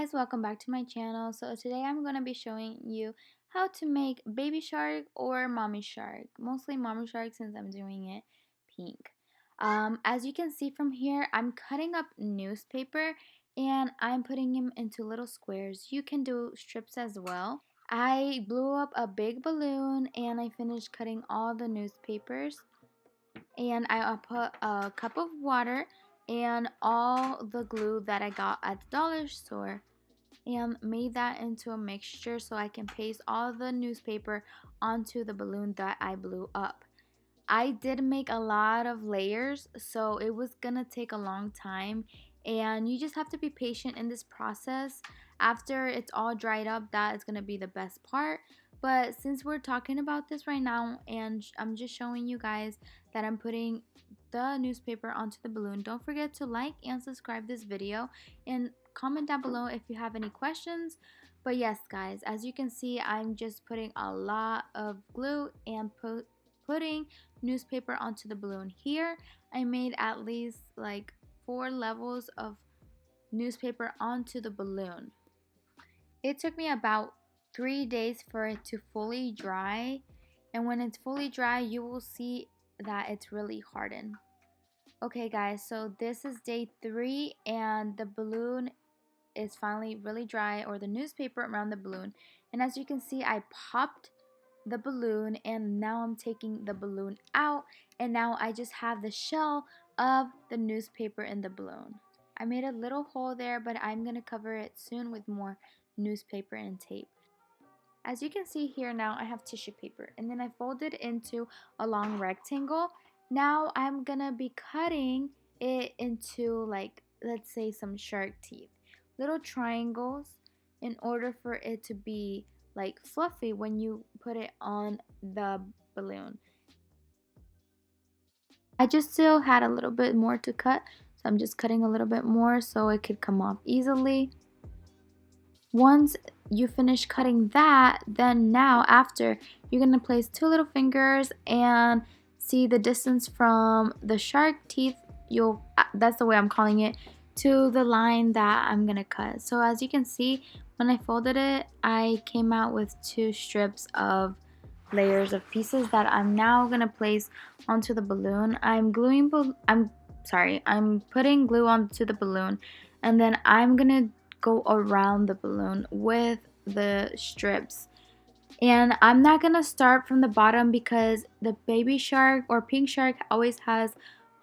guys, welcome back to my channel. So today I'm going to be showing you how to make baby shark or mommy shark. Mostly mommy shark since I'm doing it pink. As you can see from here, I'm cutting up newspaper and I'm putting them into little squares. You can do strips as well. I blew up a big balloon and I finished cutting all the newspapers. And I put a cup of water and all the glue that I got at the dollar store and made that into a mixture so I can paste all the newspaper onto the balloon that I blew up. I did make a lot of layers, so it was gonna take a long time, and you just have to be patient in this process. After it's all dried up, that is gonna be the best part. But since we're talking about this right now, and I'm just showing you guys that I'm putting the newspaper onto the balloon, don't forget to like and subscribe this video and comment down below if you have any questions. But yes, guys, as you can see, I'm just putting a lot of glue and putting newspaper onto the balloon. Here I made at least like 4 levels of newspaper onto the balloon. It took me about 3 days for it to fully dry, and when it's fully dry you will see that it's really hardened. Okay guys, so this is day 3 and the balloon is finally really dry, or the newspaper around the balloon, and as you can see I popped the balloon and now I'm taking the balloon out, and now I just have the shell of the newspaper in the balloon. I made a little hole there, but I'm gonna cover it soon with more newspaper and tape. As you can see here, now I have tissue paper and then I folded into a long rectangle. Now I'm gonna be cutting it into, like, let's say some shark teeth, little triangles, in order for it to be like fluffy when you put it on the balloon. I just still had a little bit more to cut, so I'm just cutting a little bit more so it could come off easily. Once you finish cutting that, then now after you're going to place 2 little fingers and see the distance from the shark teeth, that's the way I'm calling it, to the line that I'm going to cut. So as you can see, when I folded it, I came out with 2 strips of layers of pieces that I'm now going to place onto the balloon. I'm putting glue onto the balloon, and then I'm going to go around the balloon with the strips. And I'm not gonna start from the bottom because the baby shark or pink shark always has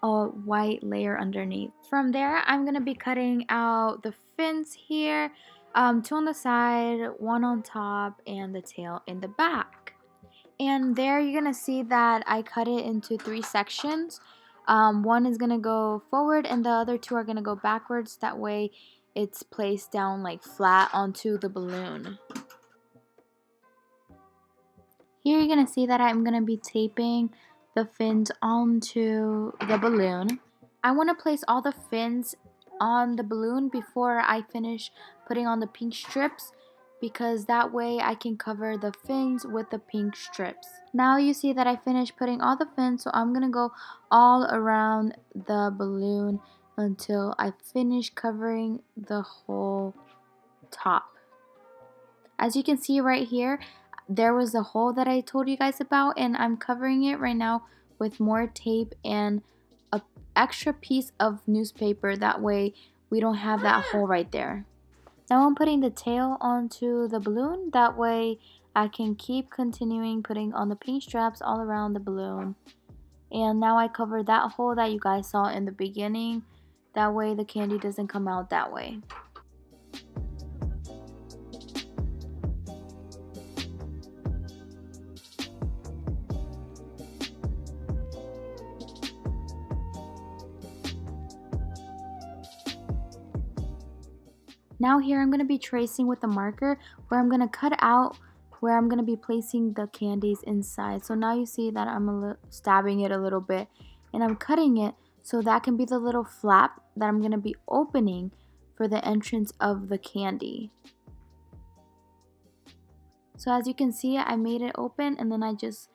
a white layer underneath. From there, I'm gonna be cutting out the fins here, 2 on the side, 1 on top, and the tail in the back. And there you're gonna see that I cut it into 3 sections. One is gonna go forward and the other 2 are gonna go backwards. That way it's placed down like flat onto the balloon. Here you're gonna see that I'm gonna be taping the fins onto the balloon. I want to place all the fins on the balloon before I finish putting on the pink strips, because that way I can cover the fins with the pink strips. Now you see that I finished putting all the fins, so I'm gonna go all around the balloon until I finish covering the whole top. As you can see right here, there was a hole that I told you guys about, and I'm covering it right now with more tape and an extra piece of newspaper. That way we don't have that hole right there. Now I'm putting the tail onto the balloon. That way I can keep continuing putting on the pink straps all around the balloon. And now I covered that hole that you guys saw in the beginning. That way the candy doesn't come out that way. Now here I'm going to be tracing with the marker where I'm going to cut out where I'm going to be placing the candies inside. So now you see that I'm stabbing it a little bit and I'm cutting it so that can be the little flap that I'm going to be opening for the entrance of the candy. So as you can see, I made it open and then I just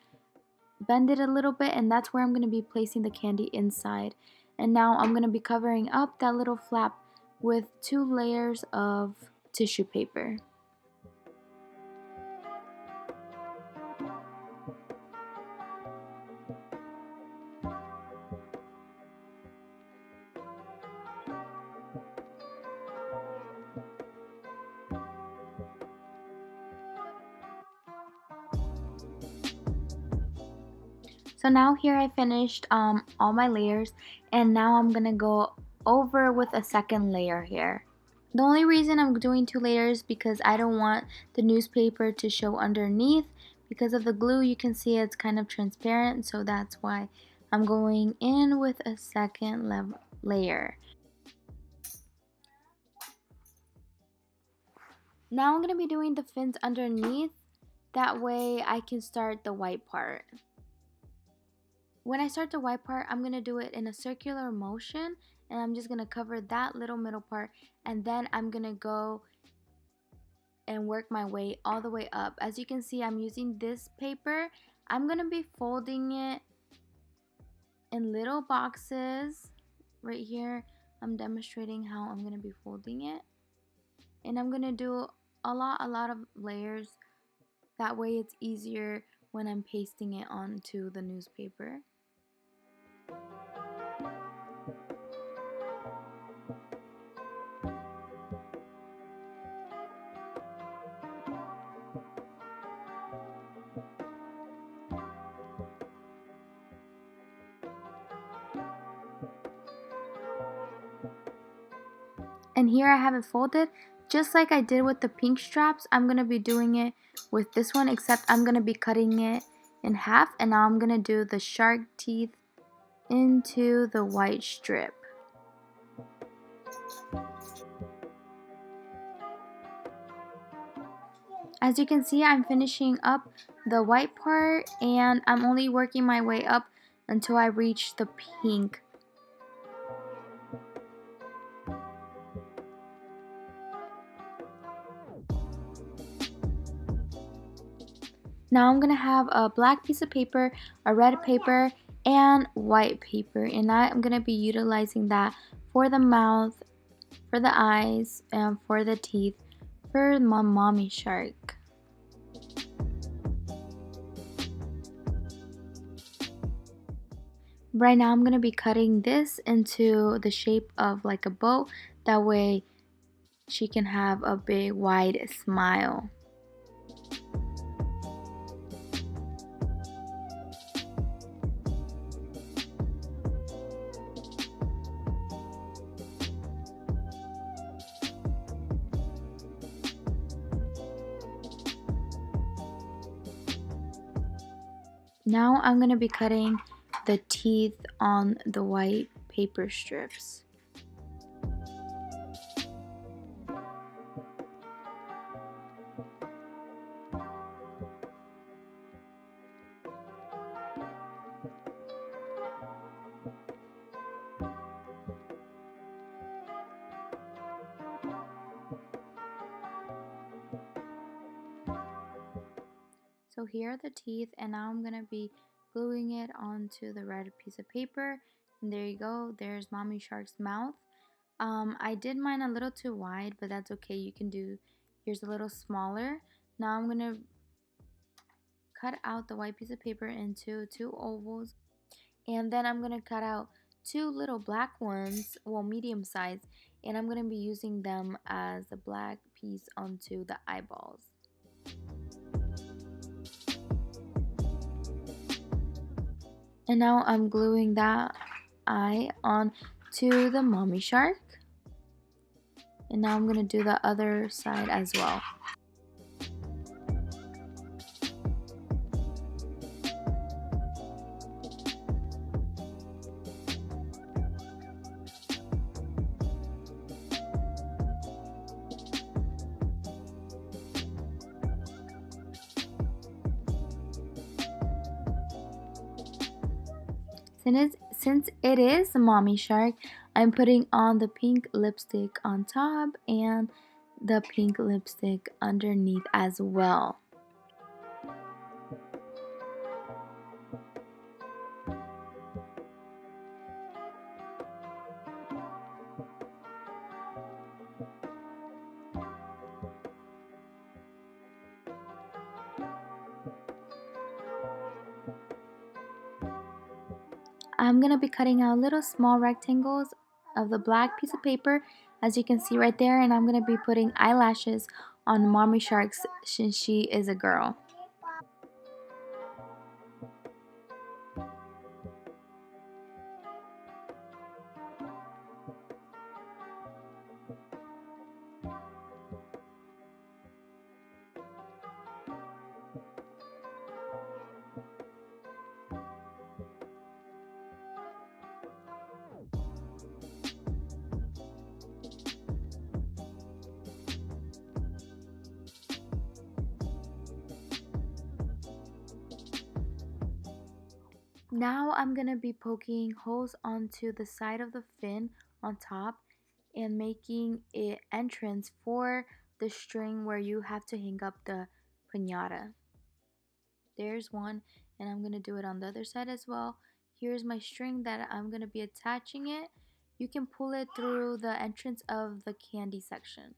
bend it a little bit, and that's where I'm going to be placing the candy inside. And now I'm going to be covering up that little flap with 2 layers of tissue paper. So now here I finished all my layers, and now I'm gonna go over with a second layer here. The only reason I'm doing 2 layers because I don't want the newspaper to show underneath. Because of the glue, you can see it's kind of transparent, so that's why I'm going in with a second layer. Now I'm going to be doing the fins underneath, that way I can start the white part. When I start the white part, I'm going to do it in a circular motion, and I'm just going to cover that little middle part, and then I'm going to go and work my way all the way up. As you can see, I'm using this paper. I'm going to be folding it in little boxes. Right here, I'm demonstrating how I'm going to be folding it. And I'm going to do a lot of layers. That way it's easier when I'm pasting it onto the newspaper. And here I have it folded. Just like I did with the pink straps, I'm going to be doing it with this one, except I'm going to be cutting it in half. And now I'm going to do the shark teeth into the white strip. As you can see, I'm finishing up the white part, and I'm only working my way up until I reach the pink. Now I'm going to have a black piece of paper, a red paper, and white paper, and I'm going to be utilizing that for the mouth, for the eyes, and for the teeth for my mommy shark. Right now I'm going to be cutting this into the shape of like a bow, that way she can have a big wide smile. Now I'm going to be cutting the teeth on the white paper strips. So here are the teeth, and now I'm going to be gluing it onto the red piece of paper. And there you go, there's Mommy Shark's mouth. I did mine a little too wide, but that's okay. You can do yours a little smaller. Now I'm going to cut out the white piece of paper into 2 ovals. And then I'm going to cut out 2 little black ones, well, medium size. And I'm going to be using them as the black piece onto the eyeballs. And now I'm gluing that eye on to the mommy shark. And now I'm going to do the other side as well. Since it is a mommy shark, I'm putting on the pink lipstick on top and the pink lipstick underneath as well. I'm going to be cutting out little small rectangles of the black piece of paper, as you can see right there, and I'm going to be putting eyelashes on Mommy Shark's since she is a girl. Now I'm going to be poking holes onto the side of the fin on top and making an entrance for the string where you have to hang up the piñata. There's one, and I'm going to do it on the other side as well. Here's my string that I'm going to be attaching it. You can pull it through the entrance of the candy section.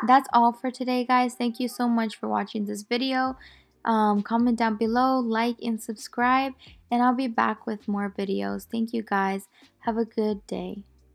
That's all for today, guys. Thank you so much for watching this video. Comment down below, like, and subscribe, and I'll be back with more videos. Thank you, guys. Have a good day.